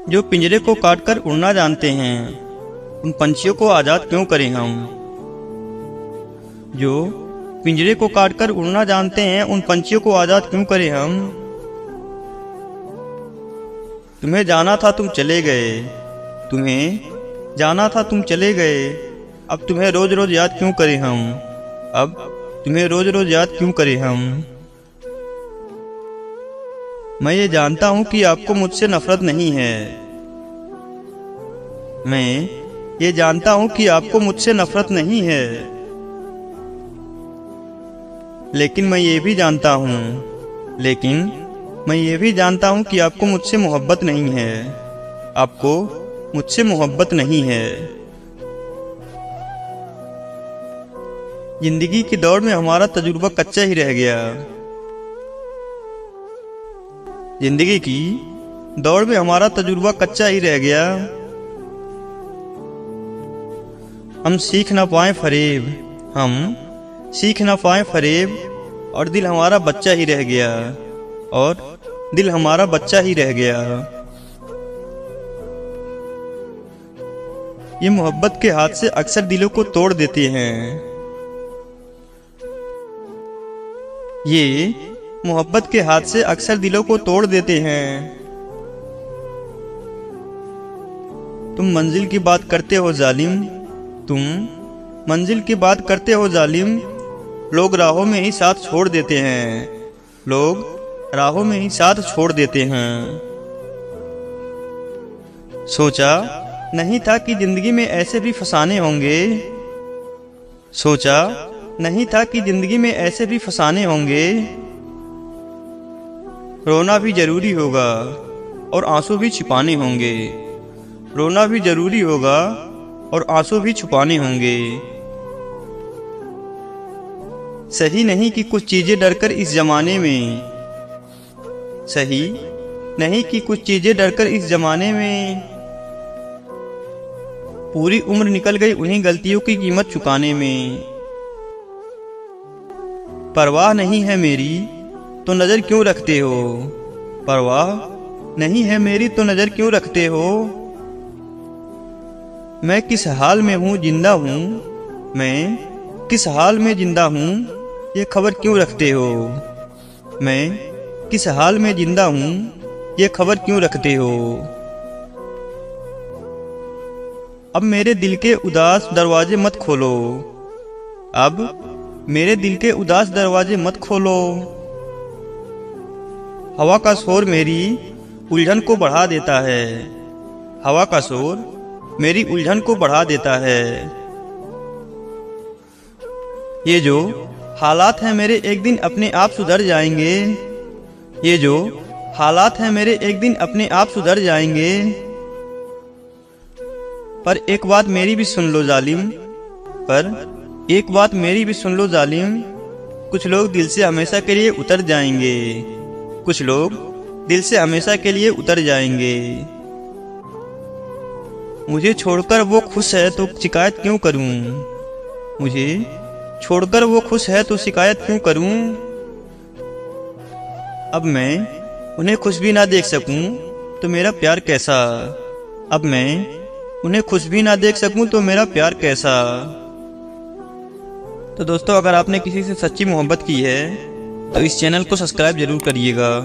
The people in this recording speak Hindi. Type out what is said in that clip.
जो पिंजरे को काटकर उड़ना जानते हैं, उन पंछियों को आज़ाद क्यों करें हम। जो पिंजरे को काटकर उड़ना जानते हैं, उन पंछियों को आज़ाद क्यों करें हम। तुम्हें जाना था तुम चले गए, तुम्हें जाना था तुम चले गए, अब तुम्हें रोज रोज याद क्यों करें हम। अब तुम्हें रोज रोज याद क्यों करें हम। मैं ये जानता हूं कि आपको मुझसे नफरत नहीं है। मैं ये जानता हूं कि आपको मुझसे नफरत नहीं है। लेकिन मैं ये भी जानता हूं कि आपको मुझसे मोहब्बत नहीं है। आपको मुझसे मोहब्बत नहीं है। जिंदगी की दौड़ में हमारा तजुर्बा कच्चा ही रह गया। जिंदगी की दौड़ में हमारा तजुर्बा कच्चा ही रह गया। हम सीख ना पाए फरेब, और दिल हमारा बच्चा ही रह गया। ये मोहब्बत के हाथ से अक्सर दिलों को तोड़ देते हैं। ये मोहब्बत के हाथ से अक्सर दिलों को तोड़ देते हैं। तुम मंजिल की बात करते हो जालिम, लोग राहों में ही साथ छोड़ देते हैं। सोचा नहीं था कि जिंदगी में ऐसे भी फसाने होंगे। रोना भी जरूरी होगा और आंसू भी छुपाने होंगे। सही नहीं कि कुछ चीजें डरकर इस जमाने में पूरी उम्र निकल गई उन्हीं गलतियों की कीमत चुकाने में। परवाह नहीं है मेरी तो नजर क्यों रखते हो। मैं किस हाल में जिंदा हूँ, ये खबर क्यों रखते हो। अब मेरे दिल के उदास दरवाजे मत खोलो। हवा का शोर मेरी उलझन को बढ़ा देता है। ये जो हालात हैं मेरे एक दिन अपने आप सुधर जाएंगे। पर एक बात मेरी भी सुन लो जालिम, कुछ लोग दिल से हमेशा के लिए उतर जाएंगे। मुझे छोड़कर वो खुश है तो शिकायत क्यों करूं। अब मैं उन्हें खुश भी ना देख सकूं तो मेरा प्यार कैसा। तो दोस्तों, अगर आपने किसी से सच्ची मोहब्बत की है तो इस चैनल को सब्सक्राइब जरूर करिएगा।